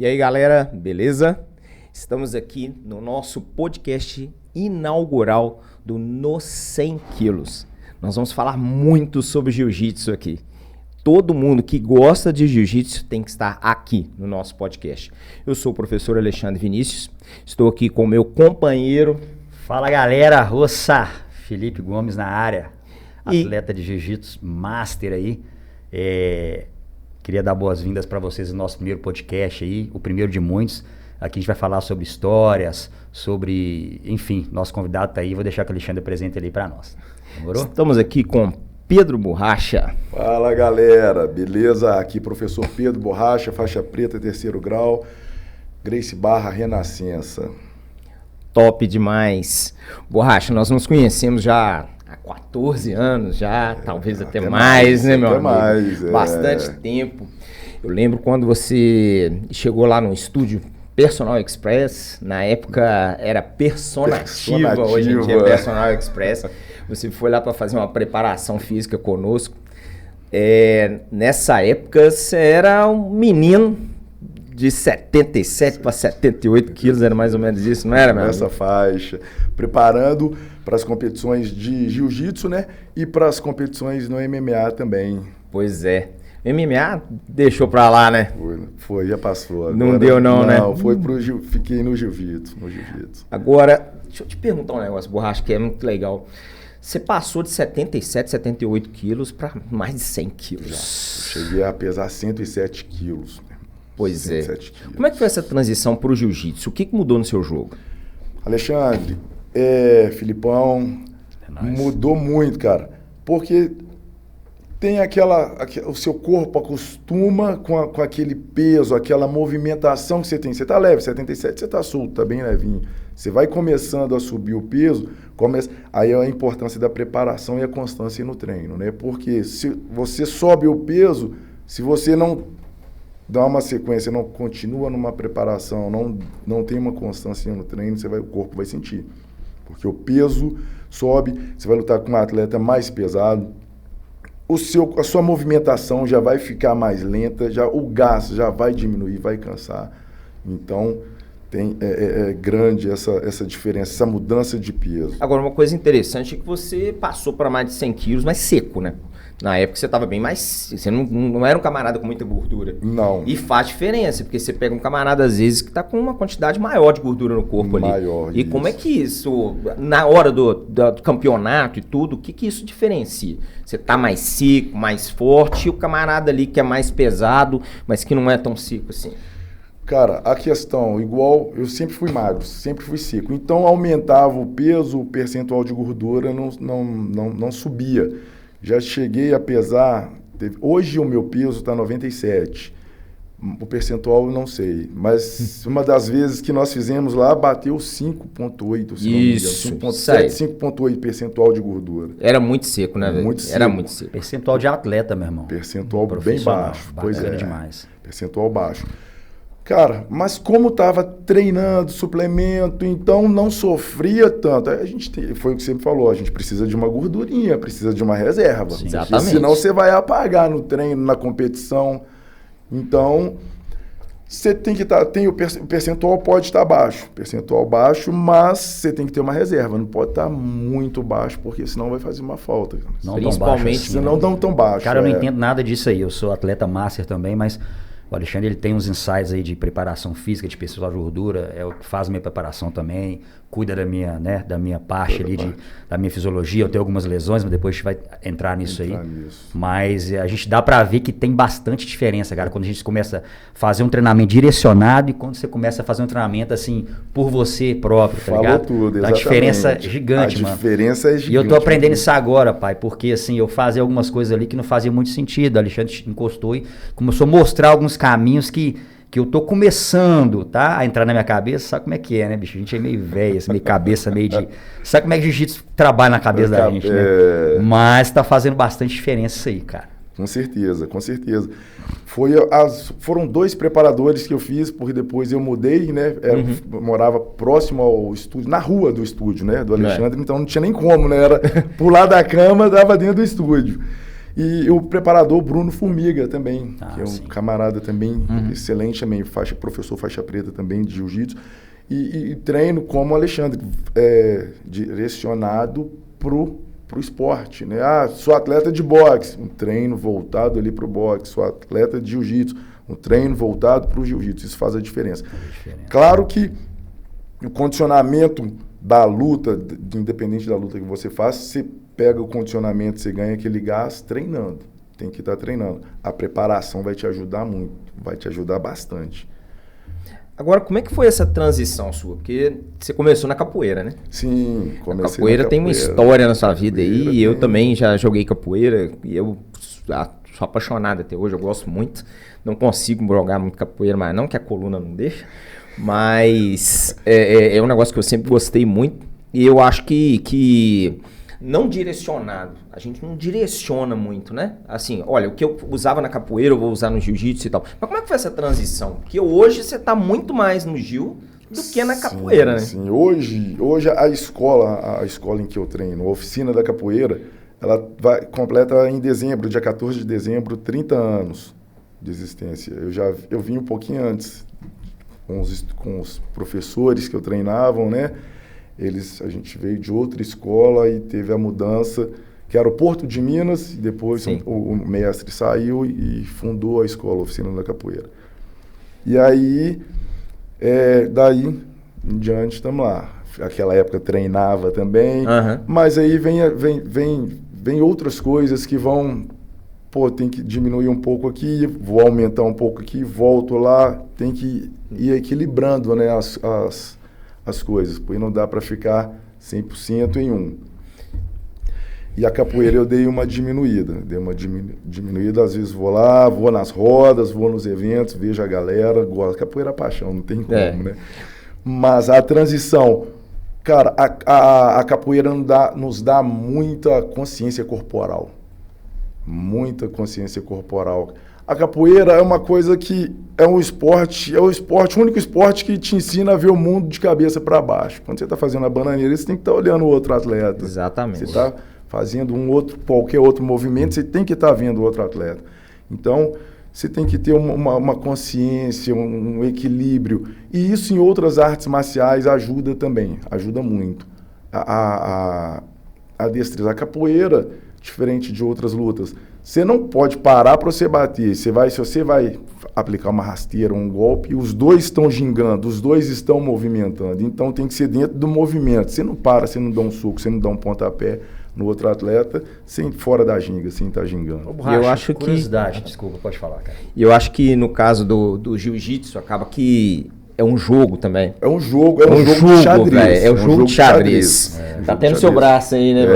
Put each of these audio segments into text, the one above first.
E aí, galera, beleza? Estamos aqui no nosso podcast inaugural do Nos 100 Quilos. Nós vamos falar muito sobre jiu-jitsu aqui. Todo mundo que gosta de jiu-jitsu tem que estar aqui no nosso podcast. Eu sou o professor Alexandre Vinícius, estou aqui com o meu companheiro. Fala, galera, Roça, Felipe Gomes na área, atleta de jiu-jitsu, master aí. Queria dar boas-vindas para vocês no nosso primeiro podcast aí, o primeiro de muitos. Aqui a gente vai falar sobre histórias, sobre, enfim, nosso convidado tá aí, vou deixar que o Alexandre presente ali para nós. Demorou? Estamos aqui com Pedro Borracha. Fala, galera, beleza? Aqui professor Pedro Borracha, faixa preta, 3º grau, Gracie Barra, Renascença. Top demais. Borracha, nós nos conhecemos já há 14 anos, talvez até mais, né, meu amigo? Mais, Bastante tempo. Eu lembro quando você chegou lá no estúdio Personal Express, na época era Personativa, hoje em dia é Personal Express. Você foi lá para fazer uma preparação física conosco. Nessa época você era um menino de 77 para 78 quilos, era mais ou menos isso, não era, meu amigo? Nessa faixa, preparando para as competições de jiu-jitsu, né? E para as competições no MMA também. Pois é. MMA deixou pra lá, né? Foi, já passou. Agora, não deu não, né? Não, fiquei no jiu-jitsu. Agora, deixa eu te perguntar um negócio, Borracha, que é muito legal. Você passou de 77, 78 quilos para mais de 100 quilos. Já. Eu cheguei a pesar 107 quilos. Pois 107 quilos. Como é que foi essa transição pro jiu-jitsu? O que mudou no seu jogo? Alexandre, Filipão, mudou muito, cara. Porque tem o seu corpo acostuma com aquele peso, aquela movimentação que você tem. Você tá leve, 77, você tá solto, tá bem levinho. Você vai começando a subir o peso, aí é a importância da preparação e a constância no treino, né? Porque se você sobe o peso, se você não dá uma sequência, não continua numa preparação, não tem uma constância no treino, o corpo vai sentir. Porque o peso sobe, você vai lutar com um atleta mais pesado, a sua movimentação já vai ficar mais lenta, o gás já vai diminuir, vai cansar. Então, é grande essa diferença, essa mudança de peso. Agora, uma coisa interessante é que você passou para mais de 100 quilos, mais seco, né? Na época você estava bem mais... Você não era um camarada com muita gordura. Não. E faz diferença, porque você pega um camarada, às vezes, que está com uma quantidade maior de gordura no corpo ali. Maior, e como é que isso, na hora do campeonato e tudo, o que isso diferencia? Você tá mais seco, mais forte, e o camarada ali que é mais pesado, mas que não é tão seco assim? Cara, a questão, igual, eu sempre fui magro, sempre fui seco. Então, aumentava o peso, o percentual de gordura não subia. Já cheguei a pesar, hoje o meu peso está 97, o percentual eu não sei, mas uma das vezes que nós fizemos lá, bateu 5,8, se isso, não me engano, 5,7, 5,8 percentual de gordura. Era muito seco, né, velho? Muito seco. Era muito seco. Percentual de atleta, meu irmão. Percentual bem baixo. Pois é, demais. Percentual baixo. Cara, mas como estava treinando, suplemento, então não sofria tanto. Foi o que você me falou, a gente precisa de uma gordurinha, precisa de uma reserva. Sim, exatamente. Senão você vai apagar no treino, na competição. Então, você tem que estar... O percentual pode estar baixo, mas você tem que ter uma reserva. Não pode estar muito baixo, porque senão vai fazer uma falta. Não Principalmente, assim, senão não tão baixo. Cara, eu não entendo nada disso aí. Eu sou atleta master também, mas... O Alexandre, ele tem uns insights aí de preparação física, de percentual de gordura, é o que faz a minha preparação também, cuida da minha parte ali, da minha fisiologia. Eu tenho algumas lesões, mas depois a gente vai entrar nisso aí. Mas a gente dá pra ver que tem bastante diferença, cara, quando a gente começa a fazer um treinamento direcionado e quando você começa a fazer um treinamento, assim, por você próprio, tá ligado? Tudo, exatamente. A diferença gigante, mano. A diferença é gigante. E eu tô aprendendo isso agora, pai, porque, assim, eu fazia algumas coisas ali que não fazia muito sentido. O Alexandre encostou e começou a mostrar alguns caminhos que eu tô começando, tá? A entrar na minha cabeça, sabe como é que é, né, bicho? A gente é meio velho, assim, meio cabeça, meio de... Sabe como é que jiu-jitsu trabalha na cabeça da gente, né? Mas tá fazendo bastante diferença isso aí, cara. Com certeza, com certeza. Foram 2 preparadores que eu fiz, porque depois eu mudei, né? Eu morava próximo ao estúdio, na rua do estúdio, né? Do Alexandre, então não tinha nem como, né? Era pular da cama, dava dentro do estúdio. E o preparador Bruno Formiga também, que é um sim. camarada também excelente também, professor faixa preta também de jiu-jitsu. E treino como Alexandre, direcionado pro esporte, né? Ah, sou atleta de boxe, um treino voltado ali pro boxe. Sou atleta de jiu-jitsu, um treino voltado pro jiu-jitsu. Isso faz a diferença. Claro que o condicionamento da luta, independente da luta que você faça, você pega o condicionamento, você ganha aquele gás treinando. Tem que estar treinando. A preparação vai te ajudar muito, vai te ajudar bastante. Agora, como é que foi essa transição sua? Porque você começou na capoeira, né? Sim, comecei a capoeira tem uma história na sua vida aí, e eu também já joguei capoeira, e eu sou apaixonado até hoje, eu gosto muito. Não consigo jogar muito capoeira, mas não que a coluna não deixa. Mas é um negócio que eu sempre gostei muito, e eu acho que não direcionado, a gente não direciona muito, né? Assim, olha, o que eu usava na capoeira eu vou usar no jiu-jitsu e tal. Mas como é que foi essa transição? Porque hoje você tá muito mais no jiu do que na capoeira, né? Sim, hoje a escola em que eu treino, a oficina da capoeira, ela completa em dezembro, dia 14 de dezembro, 30 anos de existência. Eu vim um pouquinho antes com os professores que eu treinavam, né? A gente veio de outra escola e teve a mudança, que era o Porto de Minas, e depois o mestre saiu e fundou a escola, a oficina da capoeira. E aí, daí em diante, estamos lá. Aquela época treinava também, mas aí vem outras coisas que vão... Pô, tem que diminuir um pouco aqui, vou aumentar um pouco aqui, volto lá, tem que ir equilibrando, né, as coisas, porque não dá para ficar 100% em um. E a capoeira eu dei uma diminuída, às vezes vou lá, vou nas rodas, vou nos eventos, vejo a galera, gosto. Capoeira é paixão, não tem como, né? Mas a transição, cara, a capoeira nos dá muita consciência corporal. Muita consciência corporal. A capoeira é uma coisa que é um esporte, o único esporte que te ensina a ver o mundo de cabeça para baixo. Quando você está fazendo a bananeira, você tem que estar olhando o outro atleta. Exatamente. Você está fazendo qualquer outro movimento, você tem que estar vendo o outro atleta. Então, você tem que ter uma consciência, um equilíbrio. E isso em outras artes marciais ajuda também, ajuda muito. A destreza. A capoeira, diferente de outras lutas, você não pode parar para você bater. Se você vai aplicar uma rasteira, um golpe, os dois estão gingando, os dois estão movimentando. Então tem que ser dentro do movimento. Você não para, você não dá um soco, você não dá um pontapé no outro atleta, fora da ginga, sem estar gingando. Eu acho curiosidade, desculpa, pode falar, cara. E eu acho que no caso do jiu-jitsu, acaba que é um jogo também. É um jogo de xadrez. É um jogo de xadrez. Tá tendo seu braço aí, né?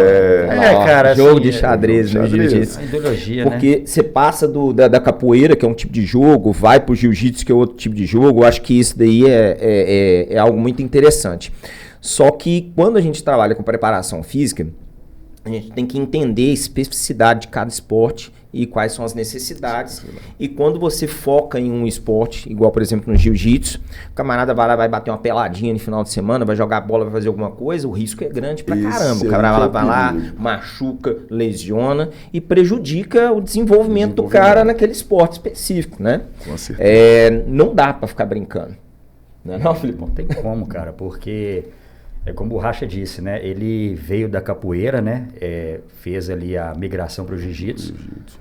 Cara, jogo de xadrez no jiu-jitsu. Ideologia, porque você passa da capoeira, que é um tipo de jogo, vai pro jiu-jitsu, que é outro tipo de jogo. Eu acho que isso daí é algo muito interessante. Só que quando a gente trabalha com preparação física, a gente tem que entender a especificidade de cada esporte e quais são as necessidades. E quando você foca em um esporte, igual por exemplo no jiu-jitsu, o camarada vai lá, vai bater uma peladinha no final de semana, vai jogar bola, vai fazer alguma coisa, o risco é grande pra caramba. O camarada vai lá, machuca, lesiona e prejudica o desenvolvimento do cara naquele esporte específico, né? Com certeza. Não dá pra ficar brincando. Não, Filipão? Não tem como, cara, porque... É como o Borracha disse, né? Ele veio da capoeira, né? Fez ali a migração para o jiu-jitsu.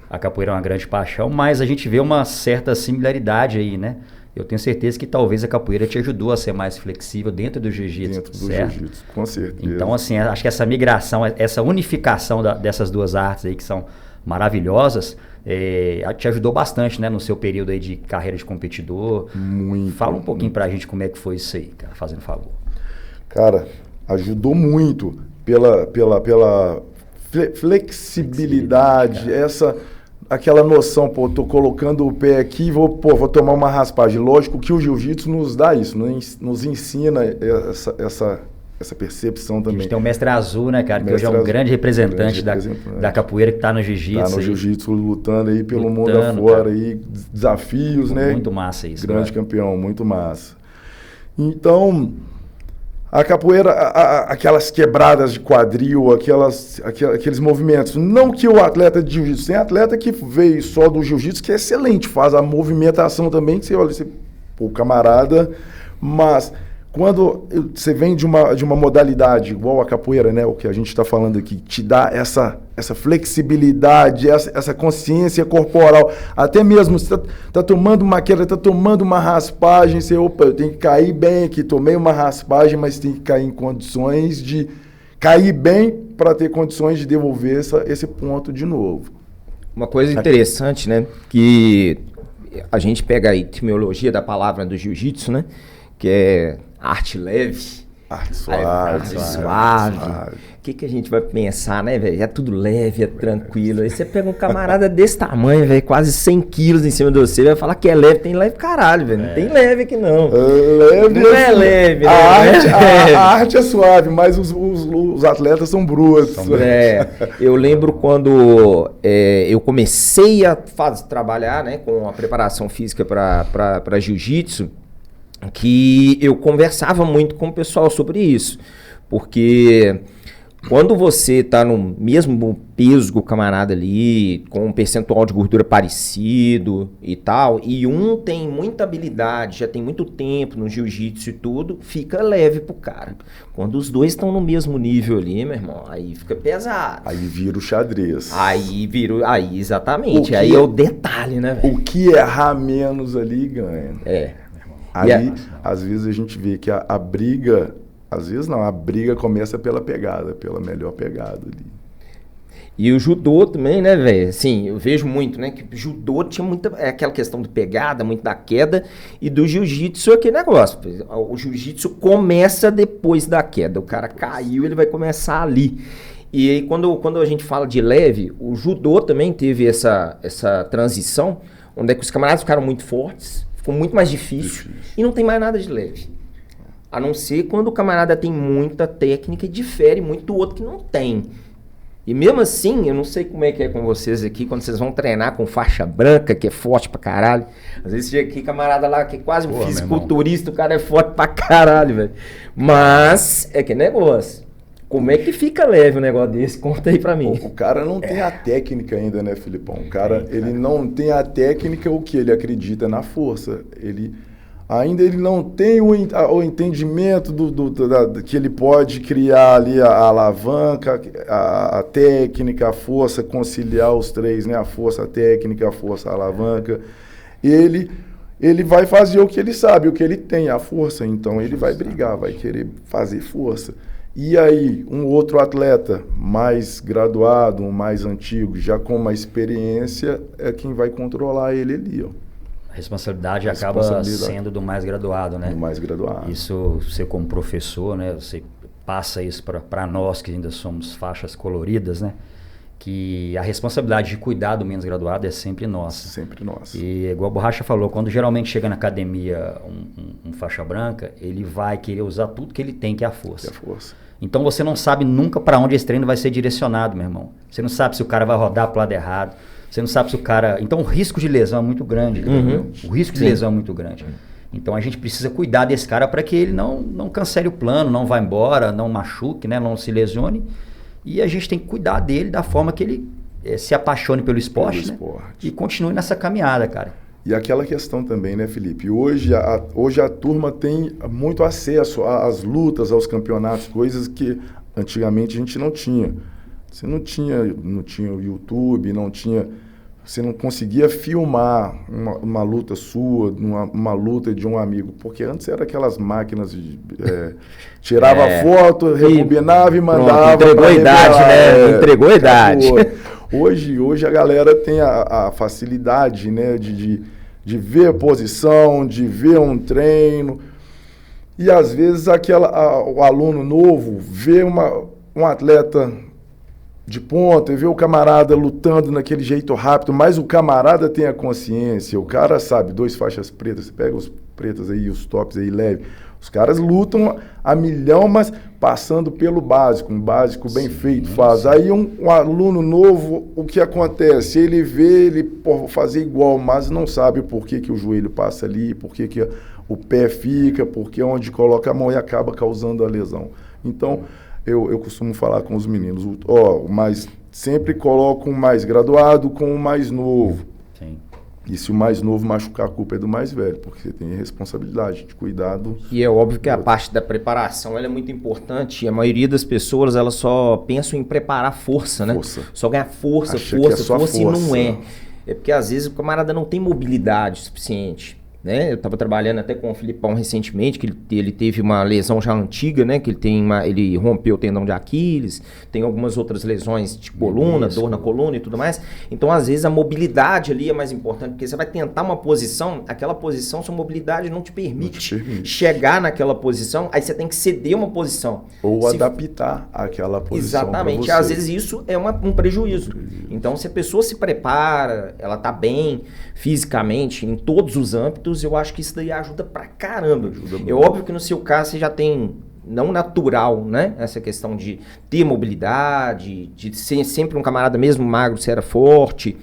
A capoeira é uma grande paixão, mas a gente vê uma certa similaridade aí, né? Eu tenho certeza que talvez a capoeira te ajudou a ser mais flexível dentro do jiu-jitsu, certo? Jiu-jitsu, com certeza. Então, assim, acho que essa migração, essa unificação dessas duas artes aí que são maravilhosas, te ajudou bastante, né? No seu período aí de carreira de competidor. Muito. Fala um pouquinho pra gente como é que foi isso aí, cara, fazendo favor. Cara, ajudou muito pela flexibilidade, aquela noção, tô colocando o pé aqui e vou tomar uma raspagem. Lógico que o jiu-jitsu nos dá isso, nos ensina essa percepção também. A gente tem o Mestre Azul, né, cara, que hoje é um grande representante da capoeira que tá no jiu-jitsu. Tá no jiu-jitsu lutando aí pelo mundo afora, aí, desafios, né? Muito massa isso. Grande campeão, muito massa. Então... A capoeira, aquelas quebradas de quadril, aqueles movimentos. Não que o atleta de jiu-jitsu, tem atleta que veio só do jiu-jitsu, que é excelente, faz a movimentação também, que você olha, pô, camarada, mas quando você vem de uma modalidade igual a capoeira, né, o que a gente está falando aqui, te dá essa flexibilidade, essa consciência corporal, até mesmo você tá tomando uma queda, tá tomando uma raspagem, você, opa, eu tenho que cair bem aqui, tomei uma raspagem, mas tem que cair em condições de cair bem para ter condições de devolver esse ponto de novo. Uma coisa interessante, né, que a gente pega a etimologia da palavra do jiu-jitsu, né, que é arte leve. Arte suave. O que a gente vai pensar, né, velho? É tudo leve, é tranquilo. Aí você pega um camarada desse tamanho, velho, quase 100 quilos em cima de você, vai falar que é leve. Tem leve caralho, velho. Não tem leve aqui, não. Leve não é leve, né? A arte é suave, mas os atletas são brutos. Eu lembro quando eu comecei a trabalhar, né, com a preparação física para jiu-jitsu, que eu conversava muito com o pessoal sobre isso, porque quando você está no mesmo peso que o camarada ali, com um percentual de gordura parecido e tal, e um tem muita habilidade, já tem muito tempo no jiu-jitsu e tudo, fica leve pro cara. Quando os dois estão no mesmo nível ali, meu irmão, aí fica pesado. Aí vira o xadrez. Aí, exatamente, aí é o detalhe, né, velho? O que errar menos ali ganha. Aí, às vezes a gente vê que a briga, às vezes não, a briga começa pela pegada, pela melhor pegada ali. E o judô também, né, velho? Assim, eu vejo muito, né, que o judô tinha muita, aquela questão de pegada, muito da queda, e do jiu-jitsu é aquele negócio. O jiu-jitsu começa depois da queda, o cara caiu, ele vai começar ali. E aí, quando a gente fala de leve, o judô também teve essa transição, onde é que os camaradas ficaram muito fortes, ficou muito mais difícil e não tem mais nada de leve. A não ser quando o camarada tem muita técnica e difere muito do outro que não tem. E mesmo assim, eu não sei como é que é com vocês aqui, quando vocês vão treinar com faixa branca, que é forte pra caralho. Às vezes chega aqui camarada lá que é quase um fisiculturista, o cara é forte pra caralho, velho. Mas é que negócio. Como é que fica leve um negócio desse? Conta aí pra mim. O cara não tem a técnica ainda, né, Filipão? O cara, ele não tem a técnica, o que ele acredita na força. Ele não tem o entendimento que ele pode criar ali a alavanca, a técnica, a força, conciliar os três, né? A força, a técnica, a força, a alavanca. Ele vai fazer o que ele sabe, o que ele tem, a força. Então ele vai brigar, vai querer fazer força. E aí, um outro atleta mais graduado, um mais antigo, já com uma experiência, é quem vai controlar ele ali, ó. A responsabilidade acaba sendo do mais graduado, né? Do mais graduado. Isso, você como professor, né? Você passa isso para nós que ainda somos faixas coloridas, né? Que a responsabilidade de cuidar do menos graduado é sempre nossa. Sempre nossa. E igual a Borracha falou, quando geralmente chega na academia um faixa branca, ele vai querer usar tudo que ele tem, que é a força. Que é a força. Então você não sabe nunca para onde esse treino vai ser direcionado, meu irmão. Você não sabe se o cara vai rodar pro lado errado. Você não sabe se o cara... Então o risco de lesão é muito grande. O risco de lesão é muito grande. Então a gente precisa cuidar desse cara para que ele não cancele o plano, não vá embora, não machuque, né? Não se lesione. E a gente tem que cuidar dele da forma que ele se apaixone pelo esporte, né? E continue nessa caminhada, cara. E aquela questão também, né, Felipe? Hoje a turma tem muito acesso às lutas, aos campeonatos, coisas que antigamente a gente não tinha. Você não tinha o YouTube, você não conseguia filmar uma luta sua, uma luta de um amigo, porque antes era aquelas máquinas, tirava foto, rebobinava e mandava. Entregou a idade, né? Entregou a idade. Hoje a galera tem a facilidade, né, de ver a posição, de ver um treino. E às vezes o aluno novo vê um atleta de ponta e vê o camarada lutando naquele jeito rápido, mas o camarada tem a consciência, o cara sabe, 2 faixas pretas, você pega os pretas aí, os tops aí leve, Os caras lutam a milhão, mas passando pelo básico, um básico bem feito, faz. Aí um aluno novo, o que acontece? Ele vê, ele pode fazer igual, mas não sabe por que o joelho passa ali, por que o pé fica, porque onde coloca a mão e acaba causando a lesão. Então, eu costumo falar com os meninos, mas sempre coloca um mais graduado com o mais novo. Sim. E se o mais novo machucar, a culpa é do mais velho, porque você tem a responsabilidade de cuidado. E é óbvio que a parte da preparação ela é muito importante. A maioria das pessoas elas só pensam em preparar força, né? Só ganhar força e não é. É porque às vezes o camarada não tem mobilidade suficiente. Né? Eu estava trabalhando até com o Filipão recentemente, que ele teve uma lesão já antiga, né? Que ele rompeu o tendão de Aquiles, tem algumas outras lesões de coluna, dor na coluna e tudo mais. Então, às vezes, a mobilidade ali é mais importante, porque você vai tentar uma posição, aquela posição, sua mobilidade não te permite chegar naquela posição, aí você tem que ceder uma posição. Ou adaptar aquela posição. Exatamente. Às vezes isso é um prejuízo. Então, se a pessoa se prepara, ela está bem fisicamente, em todos os âmbitos, eu acho que isso daí ajuda pra caramba. É óbvio que no seu caso você já tem, não natural, né? Essa questão de ter mobilidade, de ser sempre um camarada mesmo magro, você era forte.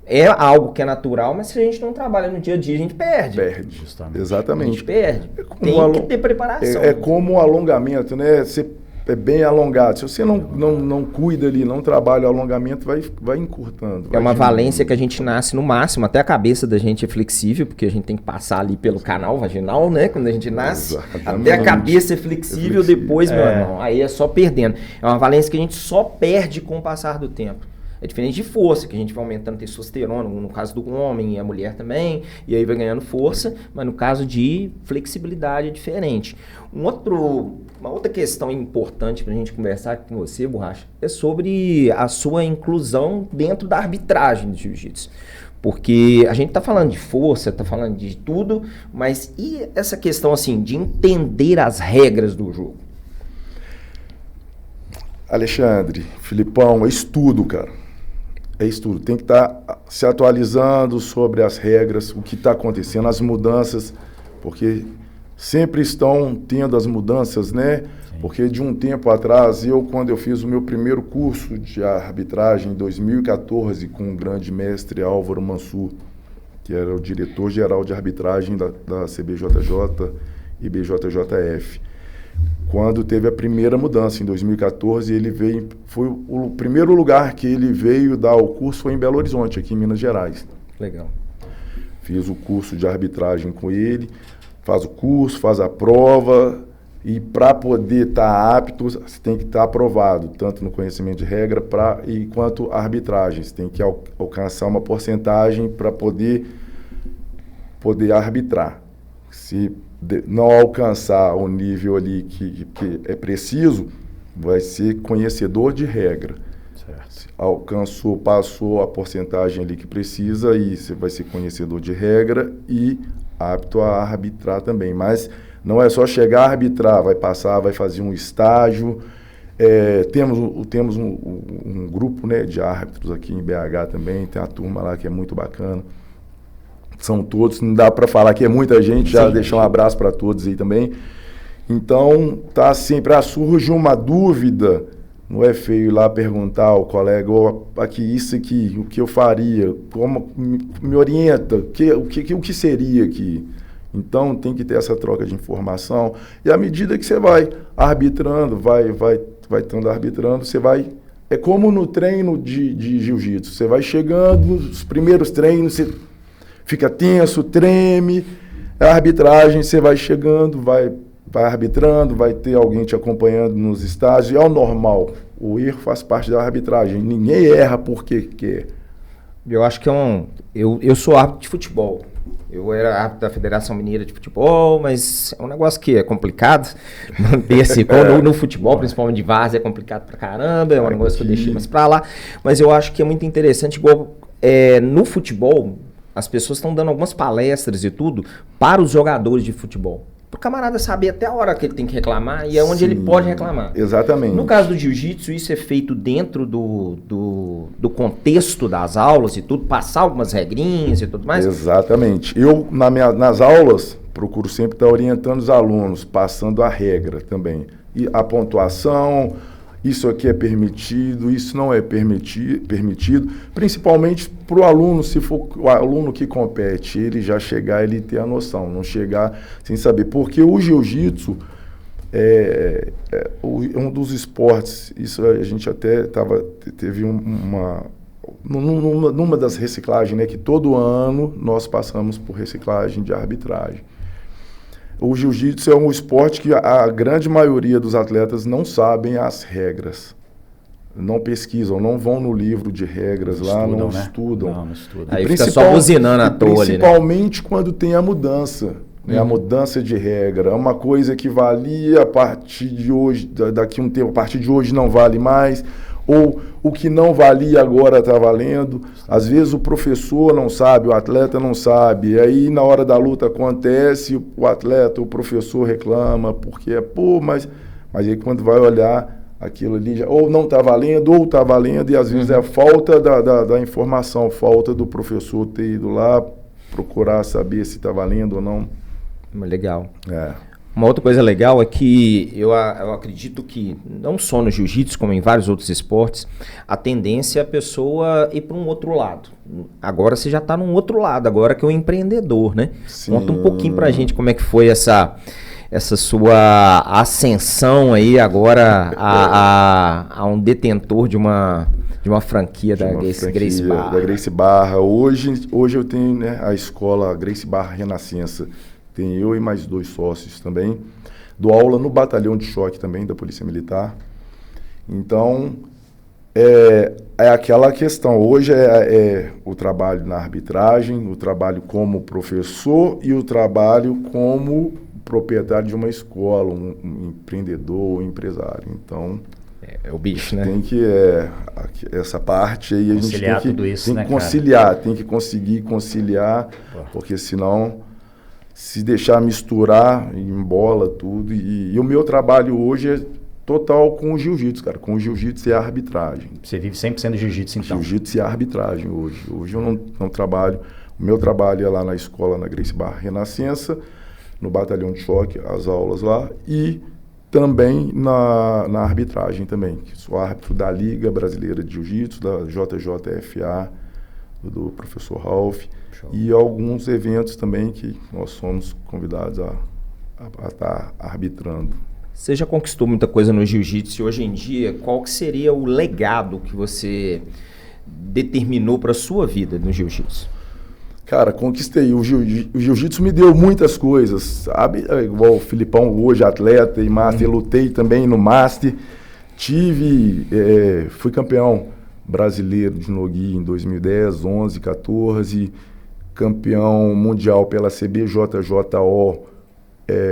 É algo que é natural, mas se a gente não trabalha no dia a dia, a gente perde. Perde, justamente. Exatamente. A gente perde. Tem que ter preparação. É como o alongamento, né? Você é bem alongado. Se você não cuida ali, não trabalha o alongamento, vai encurtando. É uma valência que a gente nasce no máximo, até a cabeça da gente é flexível, porque a gente tem que passar ali pelo canal vaginal, né? Quando a gente nasce, exatamente. Até a cabeça é flexível, depois, meu irmão, aí é só perdendo. É uma valência que a gente só perde com o passar do tempo. É diferente de força, que a gente vai aumentando testosterona, no caso do homem e a mulher também, e aí vai ganhando força, mas no caso de flexibilidade é diferente. Uma outra questão importante para a gente conversar com você, Borracha, é sobre a sua inclusão dentro da arbitragem do jiu-jitsu. Porque a gente está falando de força, está falando de tudo, mas e essa questão assim de entender as regras do jogo? Alexandre, Filipão, é estudo, cara. É estudo. Tem que estar se atualizando sobre as regras, o que está acontecendo, as mudanças, porque sempre estão tendo as mudanças, né? Sim. Porque de um tempo atrás, quando eu fiz o meu primeiro curso de arbitragem em 2014 com o grande mestre Álvaro Mansur, que era o diretor-geral de arbitragem da CBJJ e BJJF. Quando teve a primeira mudança, em 2014, ele veio, foi o primeiro lugar que ele veio dar o curso foi em Belo Horizonte, aqui em Minas Gerais. Legal. Fiz o curso de arbitragem com ele, faz o curso, faz a prova, e para poder estar apto, você tem que estar aprovado, tanto no conhecimento de regra quanto a arbitragem. Você tem que alcançar uma porcentagem para poder arbitrar. Se não alcançar o nível ali que é preciso, vai ser conhecedor de regra. Certo. Passou a porcentagem ali que precisa, e você vai ser conhecedor de regra e apto a arbitrar também. Mas não é só chegar a arbitrar, vai fazer um estágio. Temos um grupo, né, de árbitros aqui em BH também, tem a turma lá que é muito bacana. São todos, não dá para falar que é muita gente, já deixar um abraço para todos aí também. Então, tá sempre, surge uma dúvida, não é feio ir lá perguntar ao colega, aqui, isso aqui, o que eu faria, como me orienta, o que seria aqui? Então, tem que ter essa troca de informação, e à medida que você vai arbitrando, vai estando arbitrando, você vai... É como no treino de jiu-jitsu, você vai chegando, nos primeiros treinos, você fica tenso, treme, a arbitragem, você vai chegando, vai arbitrando, vai ter alguém te acompanhando nos estágios, e é o normal, o erro faz parte da arbitragem, ninguém erra porque quer. Eu acho que eu sou árbitro de futebol, eu era árbitro da Federação Mineira de Futebol, mas é um negócio que é complicado manter assim, no futebol, principalmente de várzea, é complicado pra caramba, é um negócio que eu deixei mais pra lá, mas eu acho que é muito interessante, igual no futebol, as pessoas estão dando algumas palestras e tudo para os jogadores de futebol. Para o camarada saber até a hora que ele tem que reclamar e é onde ele pode reclamar. Exatamente. No caso do jiu-jitsu, isso é feito dentro do contexto das aulas e tudo, passar algumas regrinhas e tudo mais? Exatamente. Eu, nas aulas, procuro sempre estar orientando os alunos, passando a regra também. E a pontuação, isso aqui é permitido, isso não é permitido, principalmente para o aluno, se for o aluno que compete, ele já chegar, ele ter a noção, não chegar sem saber. Porque o jiu-jitsu é um dos esportes, isso a gente até teve numa das reciclagens, né, que todo ano nós passamos por reciclagem de arbitragem. O jiu-jitsu é um esporte que a grande maioria dos atletas não sabem as regras, não pesquisam, não vão no livro de regras lá, não estudam. Não estudam. Aí fica só buzinando à toa ali, né? Principalmente quando tem a mudança. A mudança de regra, é uma coisa que valia a partir de hoje, daqui a um tempo, a partir de hoje não vale mais, ou o que não valia agora está valendo. Às vezes o professor não sabe, o atleta não sabe, e aí na hora da luta acontece, o atleta, o professor reclama, porque mas aí quando vai olhar aquilo ali, já, ou não está valendo, ou está valendo, e às vezes é a falta da informação, falta do professor ter ido lá procurar saber se está valendo ou não. Legal. Uma outra coisa legal é que eu acredito que, não só no jiu-jitsu, como em vários outros esportes, a tendência é a pessoa ir para um outro lado. Agora você já está num outro lado, agora que é o empreendedor, né? Sim. Conta um pouquinho pra gente como é que foi essa sua ascensão aí agora a um detentor de uma franquia da Gracie Barra. Da Gracie Barra. Hoje eu tenho, né, a escola Gracie Barra Renascença. Tem eu e mais 2 sócios também. Dou aula no batalhão de choque também da Polícia Militar. Então, é aquela questão. Hoje é o trabalho na arbitragem, o trabalho como professor e o trabalho como proprietário de uma escola, um empreendedor, um empresário. Então, é o bicho, né? Tem que essa parte aí a gente tem que, tudo isso, tem né, que conciliar, tem que conseguir conciliar, porque senão se deixar misturar, embola tudo. E o meu trabalho hoje é total com o jiu-jitsu, cara. Com o jiu-jitsu e a arbitragem. Você vive 100% do jiu-jitsu, então? Jiu-jitsu e a arbitragem hoje. Hoje eu não trabalho. O meu trabalho é lá na escola, na Gracie Barra Renascença, no batalhão de choque, as aulas lá, e também na arbitragem também. Sou árbitro da Liga Brasileira de Jiu-Jitsu, da JJFA, do professor Ralph. Show. E alguns eventos também que nós somos convidados a estar arbitrando. Você já conquistou muita coisa no jiu-jitsu e hoje em dia, qual que seria o legado que você determinou para a sua vida no jiu-jitsu? Cara, conquistei. O jiu-jitsu me deu muitas coisas, sabe? Igual o Filipão hoje, atleta e master, lutei também no master. Fui campeão brasileiro de Nogi em 2010, 11, 14, campeão mundial pela CBJJO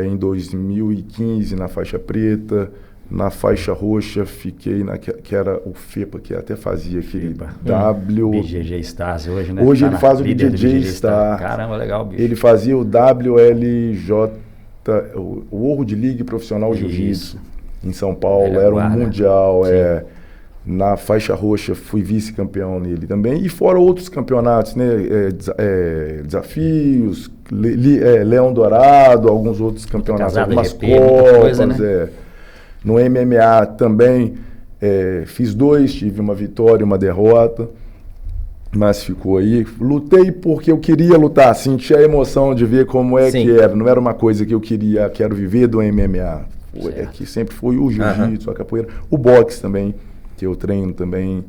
em 2015 na faixa preta, na faixa roxa fiquei que era o FEPA, que até fazia aquele BJJ Stars hoje, né? Hoje ele faz o BJJ Star. Caramba, legal, bicho. Ele fazia o WLJ, o World League Profissional Jiu-Jitsu em São Paulo, era um mundial, na faixa roxa fui vice-campeão nele também, e fora outros campeonatos, né, desafios, Leão Dourado, alguns outros campeonatos, algumas copas, né? No MMA também fiz 2, tive uma vitória e uma derrota, mas ficou aí. Lutei porque eu queria lutar, senti a emoção de ver como que era, não era uma coisa que eu quero viver do MMA, é que sempre foi o jiu-jitsu, a capoeira, o boxe também, que eu treino também.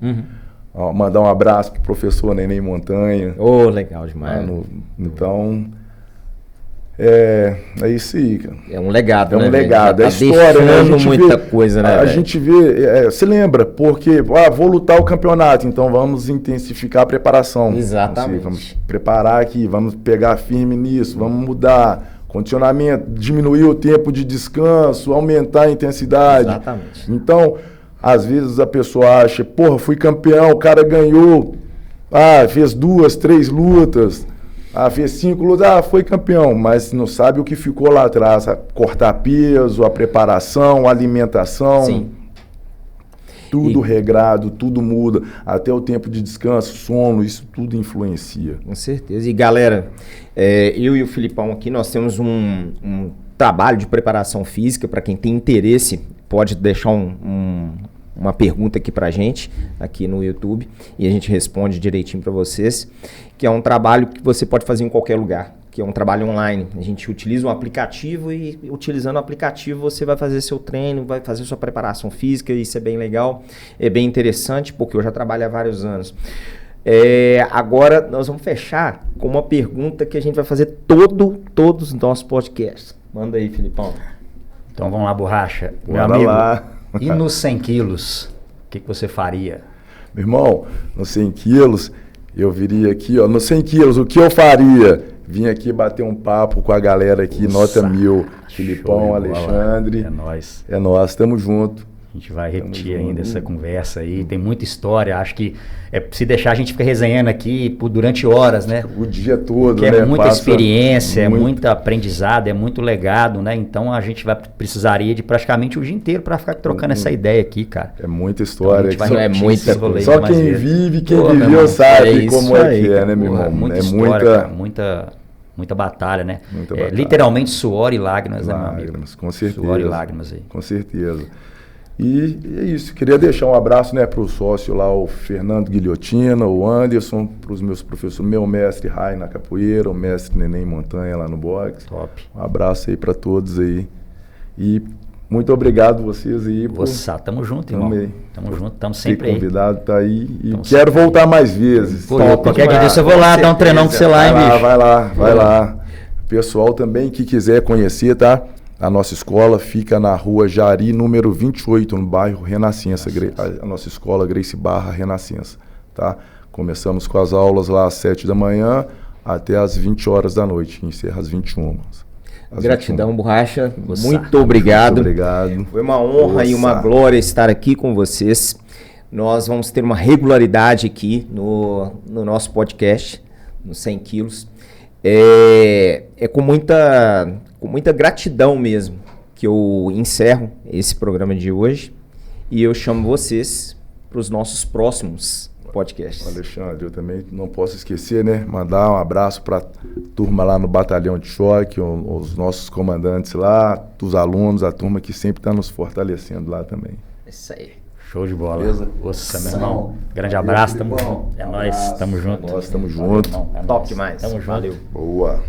Mandar um abraço pro professor Neném Montanha. Legal demais. Então, é isso aí, cara. É um legado, né? É um legado, é história, né? A gente muita coisa, né? A gente vê, se lembra, porque vou lutar o campeonato, então vamos intensificar a preparação. Exatamente. Vamos preparar aqui, vamos pegar firme nisso, vamos mudar condicionamento, diminuir o tempo de descanso, aumentar a intensidade. Exatamente. Então, às vezes a pessoa acha, fui campeão, o cara ganhou, fez 2, 3 lutas, fez 5 lutas, foi campeão, mas não sabe o que ficou lá atrás, cortar peso, a preparação, a alimentação. Sim. Tudo regrado, tudo muda. Até o tempo de descanso, sono, isso tudo influencia. Com certeza. E galera, eu e o Filipão aqui, nós temos um trabalho de preparação física. Para quem tem interesse, pode deixar uma pergunta aqui pra gente, aqui no YouTube, e a gente responde direitinho para vocês, que é um trabalho que você pode fazer em qualquer lugar, que é um trabalho online. A gente utiliza um aplicativo e, utilizando o aplicativo, você vai fazer seu treino, vai fazer sua preparação física. Isso é bem legal, é bem interessante, porque eu já trabalho há vários anos. Agora nós vamos fechar com uma pergunta que a gente vai fazer todos os nossos podcasts. Manda aí, Filipão. Então vamos lá, Borracha. Meu Bora amigo, lá. E nos 100 quilos, o que você faria? Meu irmão, nos 100 quilos, eu viria aqui, ó, nos 100 quilos, o que eu faria? Vim aqui bater um papo com a galera aqui, Nossa, nota 1000, Filipão, Alexandre. É nóis. É nós, tamo junto. A gente vai repetir ainda essa conversa aí, tem muita história, acho que se deixar a gente fica resenhando aqui durante horas, né? O dia todo, que né? É muita Passa experiência, é muito aprendizado, é muito legado, né? Então a gente precisaria de praticamente o dia inteiro para ficar trocando essa ideia aqui, cara. É muita história. Então, é muita coisa. Só quem vive, quem viveu sabe como é que é, né, meu irmão? Muita é história, cara, muita batalha, né? Muita batalha. Literalmente suor e lágrimas, né, meu amigo? Com certeza. Suor e lágrimas aí. Com certeza. E é isso, queria deixar um abraço, né, para o sócio lá, o Fernando Guilhotina, o Anderson, para os meus professores, meu mestre Rai na capoeira, o mestre Neném Montanha lá no boxe. Top. Um abraço aí para todos aí. E muito obrigado vocês aí. Nossa, tamo junto, irmão. Tamo junto, tamo sempre aí. Convidado tá aí e tamo quero voltar aí mais vezes. Pô, qualquer dia desse eu vou lá dar um treinão com você lá, hein, bicho? Vai lá. Pessoal também que quiser conhecer, tá? A nossa escola fica na rua Jari, número 28, no bairro Renascença. A nossa escola Grace Barra Renascença, tá? Começamos com as aulas lá às 7 da manhã até às 20 horas da noite. Encerra às 21. Gratidão, Borracha. Muito obrigado. Muito obrigado. Foi uma honra e uma glória estar aqui com vocês. Nós vamos ter uma regularidade aqui no nosso podcast, no 100 quilos. É com muita gratidão mesmo que eu encerro esse programa de hoje e eu chamo vocês para os nossos próximos podcasts. Alexandre, eu também não posso esquecer, né? Mandar um abraço para a turma lá no Batalhão de Choque, os nossos comandantes lá, os alunos, a turma que sempre está nos fortalecendo lá também. Isso aí. Show de bola. Beleza? Nossa, meu irmão. Grande abraço, tamo junto. É nóis, tamo junto. Nós estamos juntos. Top demais. Tamo junto. Boa.